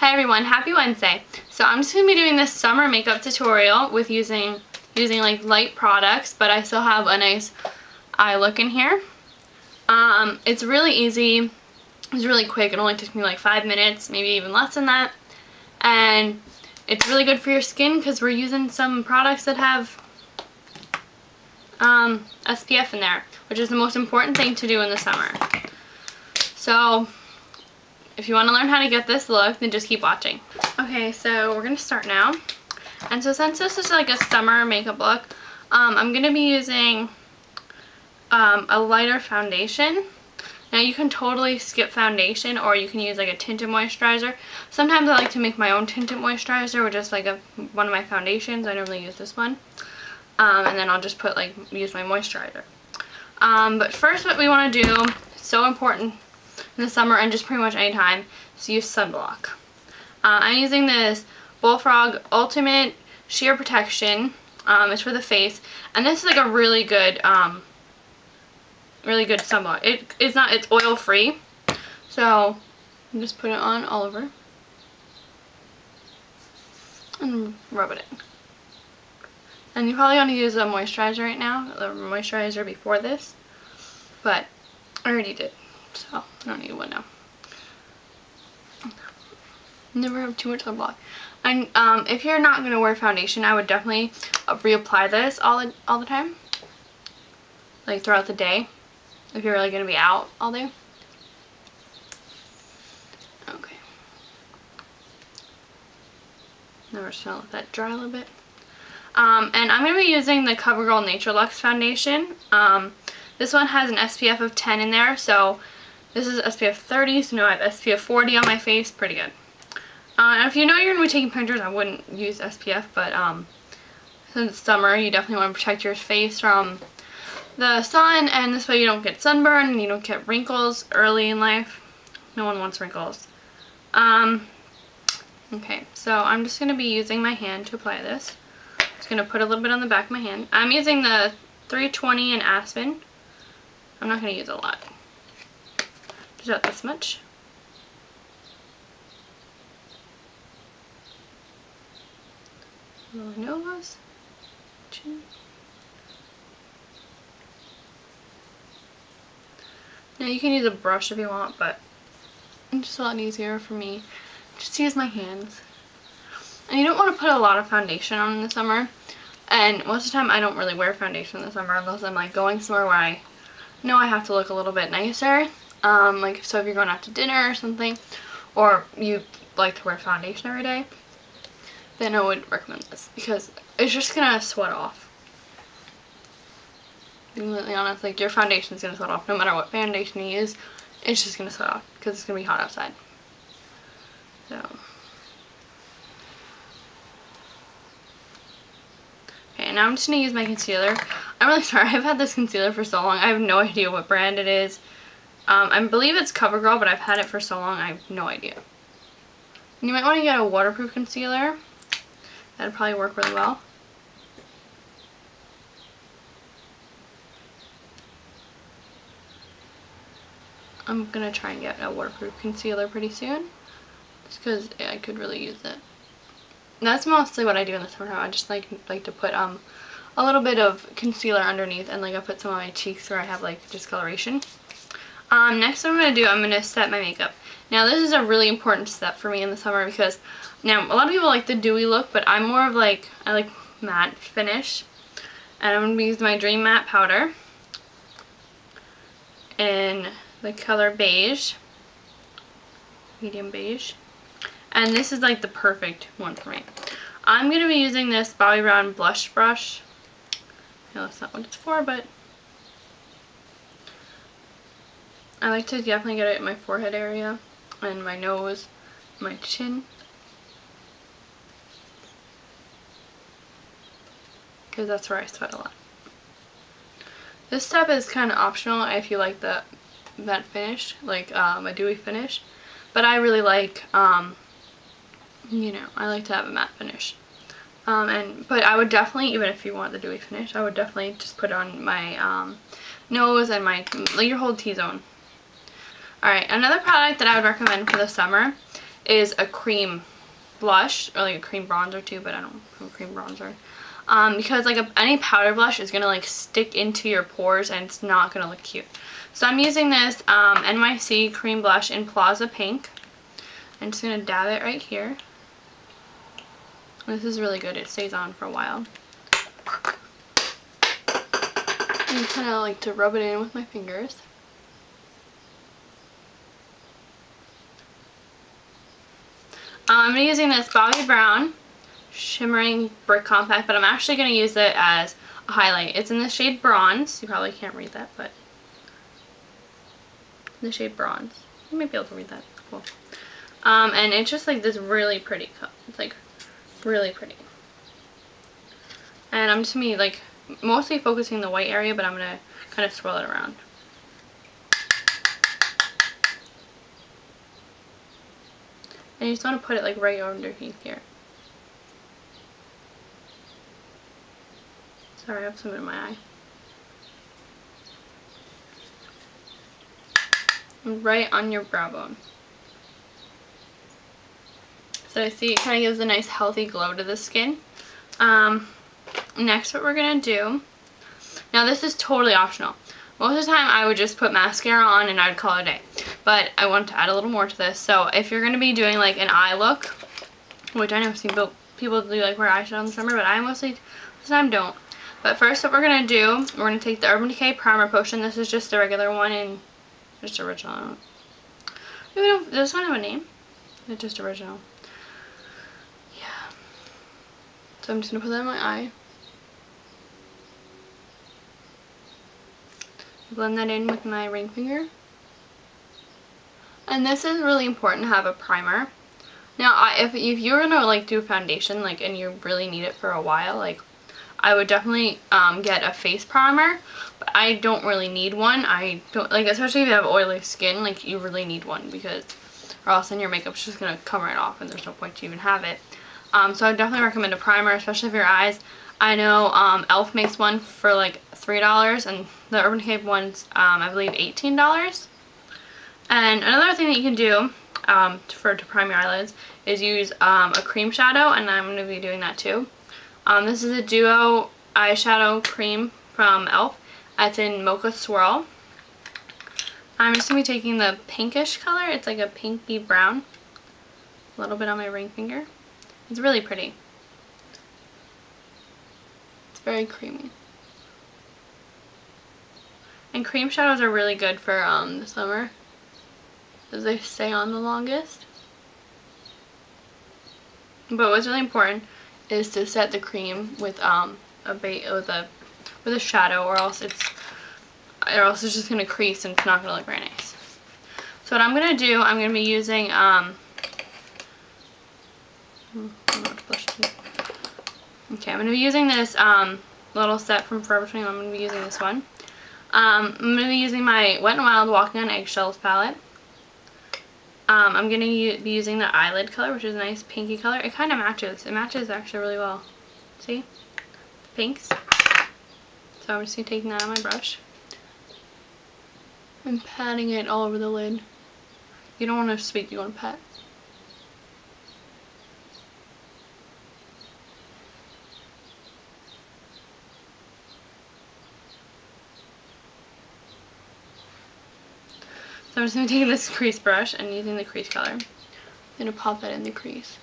Hi everyone, happy Wednesday. So I'm just going to be doing this summer makeup tutorial with using like light products, but I still have a nice eye look in here. It's really easy. It's really quick. It only took me like 5 minutes, maybe even less than that. And it's really good for your skin because we're using some products that have SPF in there, which is the most important thing to do in the summer. So if you want to learn how to get this look, then just keep watching. Okay, so we're going to start now. And so since this is like a summer makeup look, I'm going to be using a lighter foundation. Now you can totally skip foundation, or you can use like a tinted moisturizer. Sometimes I like to make my own tinted moisturizer with just like one of my foundations. I normally use this one. And then I'll just use my moisturizer. But first what we want to do, so important in the summer and just pretty much any time, is use sunblock. I'm using this Bullfrog Ultimate Sheer Protection. It's for the face, and this is like a really good sunblock. It's oil free, so I'm just put it on all over and rub it in. And you probably want to use a moisturizer right now, the moisturizer before this, but I already did, so I don't need one now. Never have too much sunblock. And if you're not going to wear foundation, I would definitely reapply this all the time, like throughout the day, if you're really going to be out all day. Okay. Now we're just going to let that dry a little bit. And I'm going to be using the CoverGirl Nature Luxe foundation. This one has an SPF of 10 in there, so this is SPF 30, so now I have SPF 40 on my face. Pretty good. And if you know you're going to be taking pictures, I wouldn't use SPF, but since it's summer, you definitely want to protect your face from the sun, and this way you don't get sunburn and you don't get wrinkles early in life. No one wants wrinkles. Okay, so I'm just going to be using my hand to apply this. Just going to put a little bit on the back of my hand. I'm using the 320 in Aspen. I'm not going to use a lot. Just about this much. My nose, chin. Now you can use a brush if you want, but it's just a lot easier for me just to use my hands. And you don't want to put a lot of foundation on in the summer. And most of the time I don't really wear foundation in the summer unless I'm like going somewhere where I know I have to look a little bit nicer. Like so if you're going out to dinner or something, or you like to wear foundation every day, then I would recommend this because it's just gonna sweat off. Being completely honest, like your foundation is gonna sweat off no matter what foundation you use. It's just gonna sweat off because it's gonna be hot outside. So, okay, now I'm just gonna use my concealer. I'm really sorry. I've had this concealer for so long. I have no idea what brand it is. I believe it's CoverGirl, but I've had it for so long. I have no idea. And you might want to get a waterproof concealer. That'd probably work really well. I'm gonna try and get a waterproof concealer pretty soon, just because I could really use it. And that's mostly what I do in the summertime. I just like to put a little bit of concealer underneath, and like I put some on my cheeks where I have like discoloration. Next what I'm gonna do, I'm gonna set my makeup. Now this is a really important step for me in the summer because now a lot of people like the dewy look, but I'm more of like, I like matte finish. And I'm going to use my Dream Matte Powder in the color beige, medium beige. And this is like the perfect one for me. I'm going to be using this Bobbi Brown blush brush. No, that's not what it's for, but I like to definitely get it in my forehead area and my nose, my chin. Because that's where I sweat a lot. This step is kind of optional if you like the matte finish, like a dewy finish. But I really like, you know, I like to have a matte finish. But I would definitely, even if you want the dewy finish, I would definitely just put on my nose and like your whole T-zone. Alright, another product that I would recommend for the summer is a cream blush, or like a cream bronzer too, but I don't have a cream bronzer. Because like any powder blush is going to like stick into your pores and it's not going to look cute. So I'm using this NYC cream blush in Plaza Pink. I'm just going to dab it right here. This is really good. It stays on for a while. And kind of like to rub it in with my fingers. I'm going to be using this Bobbi Brown Shimmering Brick Compact, but I'm actually going to use it as a highlight. It's in the shade Bronze. You probably can't read that, but in the shade Bronze. You might be able to read that. Cool. And it's just like this really pretty color. It's like really pretty. And I'm just going to be like mostly focusing the white area, but I'm going to kind of swirl it around. And you just want to put it like right underneath here. Sorry, I have some in my eye. Right on your brow bone. So I see it kind of gives a nice healthy glow to the skin. Next, what we're going to do, now this is totally optional. Most of the time I would just put mascara on and I'd call it a day. But I want to add a little more to this. So if you're going to be doing like an eye look, which I know I've seen people do like wear eyeshadow in the summer, but I mostly this time don't. But first what we're going to do, we're going to take the Urban Decay Primer Potion. This is just the regular one and just original. Does this one have a name? It's just original. Yeah. So I'm just going to put that in my eye. Blend that in with my ring finger. And this is really important to have a primer. Now, if you're gonna like do a foundation, like, and you really need it for a while, like, I would definitely get a face primer. But I don't really need one. I don't like, especially if you have oily skin, like, you really need one because, or else then your makeup's just gonna come right off, and there's no point to even have it. So I definitely recommend a primer, especially for your eyes. I know e.l.f. makes one for like $3, and the Urban Decay one's I believe $18. And another thing that you can do to prime your eyelids is use a cream shadow, and I'm going to be doing that too. This is a duo eyeshadow cream from e.l.f. It's in Mocha Swirl. I'm just going to be taking the pinkish color. It's like a pinky brown. A little bit on my ring finger. It's really pretty. It's very creamy. And cream shadows are really good for the summer, as they stay on the longest. But what's really important is to set the cream with with a shadow, or else it's just gonna crease and it's not gonna look very nice. So what I'm gonna do, I'm gonna be using okay, I'm gonna be using this little set from Forever 21. I'm gonna be using this one. I'm going to be using my Wet n Wild Walking on Eggshells palette. I'm going to be using the eyelid color, which is a nice pinky color. It kind of matches. It matches actually really well. See? Pinks. So I'm just going to take that on my brush. And patting it all over the lid. You don't want to sweep, you want to pat. So I'm just going to take this crease brush and using the crease color, I'm going to pop that in the crease.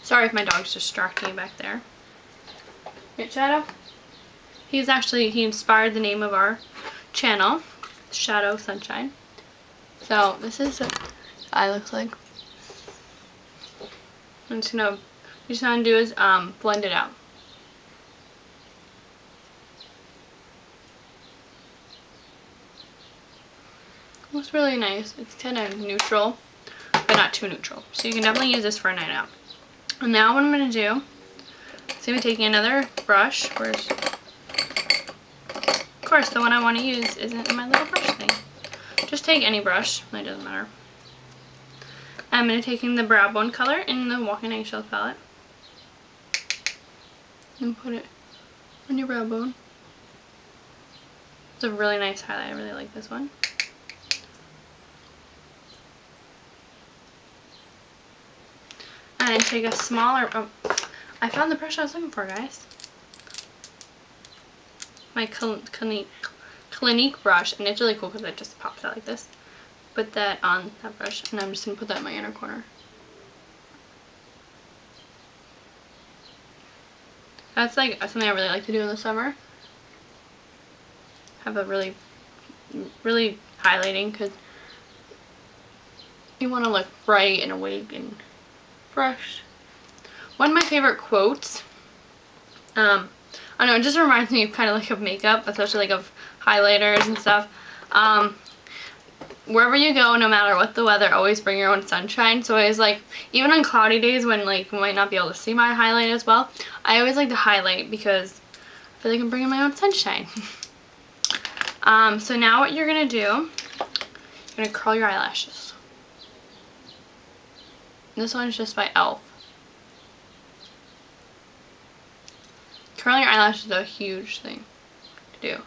Sorry if my dog's distracting me back there. Get Shadow. He inspired the name of our channel, Shadow Sunshine. So this is what the eye looks like. I'm just gonna, what you just want to do is blend it out. Looks really nice. It's kind of neutral, but not too neutral. So you can definitely use this for a night out. And now what I'm gonna do is gonna be taking another brush. Of course, the one I want to use isn't in my little brush thing. Just take any brush, it doesn't matter. And I'm going to take in the brow bone color in the Walking Eggshells palette and put it on your brow bone. It's a really nice highlight. I really like this one. And I take a smaller, I found the brush I was looking for, guys. My Clinique brush, and it's really cool because it just pops out like this. Put that on that brush, and I'm just going to put that in my inner corner. That's like something I really like to do in the summer. Have a really highlighting, because you want to look bright and awake and fresh. One of my favorite quotes, I don't know, it just reminds me of kind of like of makeup, especially like of highlighters and stuff. Wherever you go, no matter what the weather, always bring your own sunshine. So I always like, even on cloudy days when like you might not be able to see my highlight as well, I always like to highlight because I feel like I'm bringing my own sunshine. So now what you're going to do, you're going to curl your eyelashes. This one's just by e.l.f. Curling your eyelashes is a huge thing to do.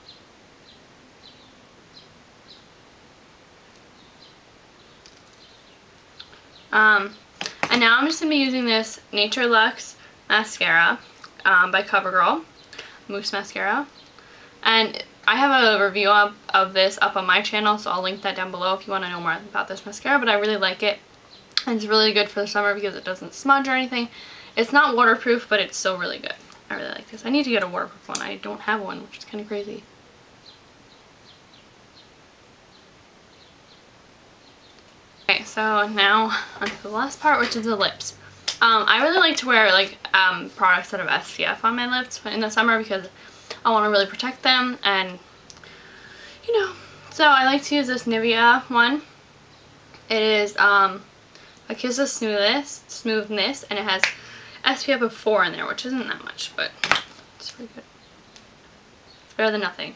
And now I'm just going to be using this Nature Luxe mascara by CoverGirl, Mousse Mascara. And I have a review of this up on my channel, so I'll link that down below if you want to know more about this mascara. But I really like it. And it's really good for the summer because it doesn't smudge or anything. It's not waterproof, but it's still really good. I really like this. I need to get a waterproof one. I don't have one, which is kind of crazy. Okay, so now onto the last part, which is the lips. I really like to wear like products that have SPF on my lips in the summer because I want to really protect them, and you know, so I like to use this Nivea one. It is A Kiss of Smoothness, and it has SPF of 4 in there, which isn't that much, but it's pretty good. It's better than nothing.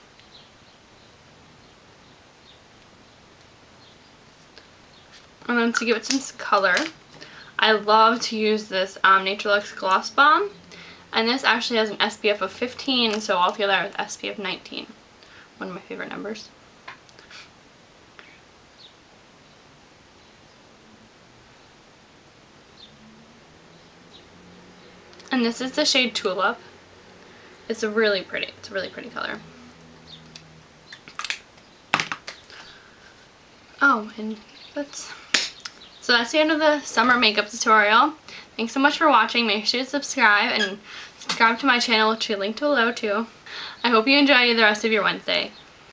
And then to give it some color, I love to use this Nature Luxe Gloss Bomb. And this actually has an SPF of 15, so altogether I have SPF 19. One of my favorite numbers. And this is the shade Tulip. It's a really pretty color. Oh, and that's the end of the summer makeup tutorial. Thanks so much for watching. Make sure to subscribe to my channel, which will be linked below too. I hope you enjoy the rest of your Wednesday.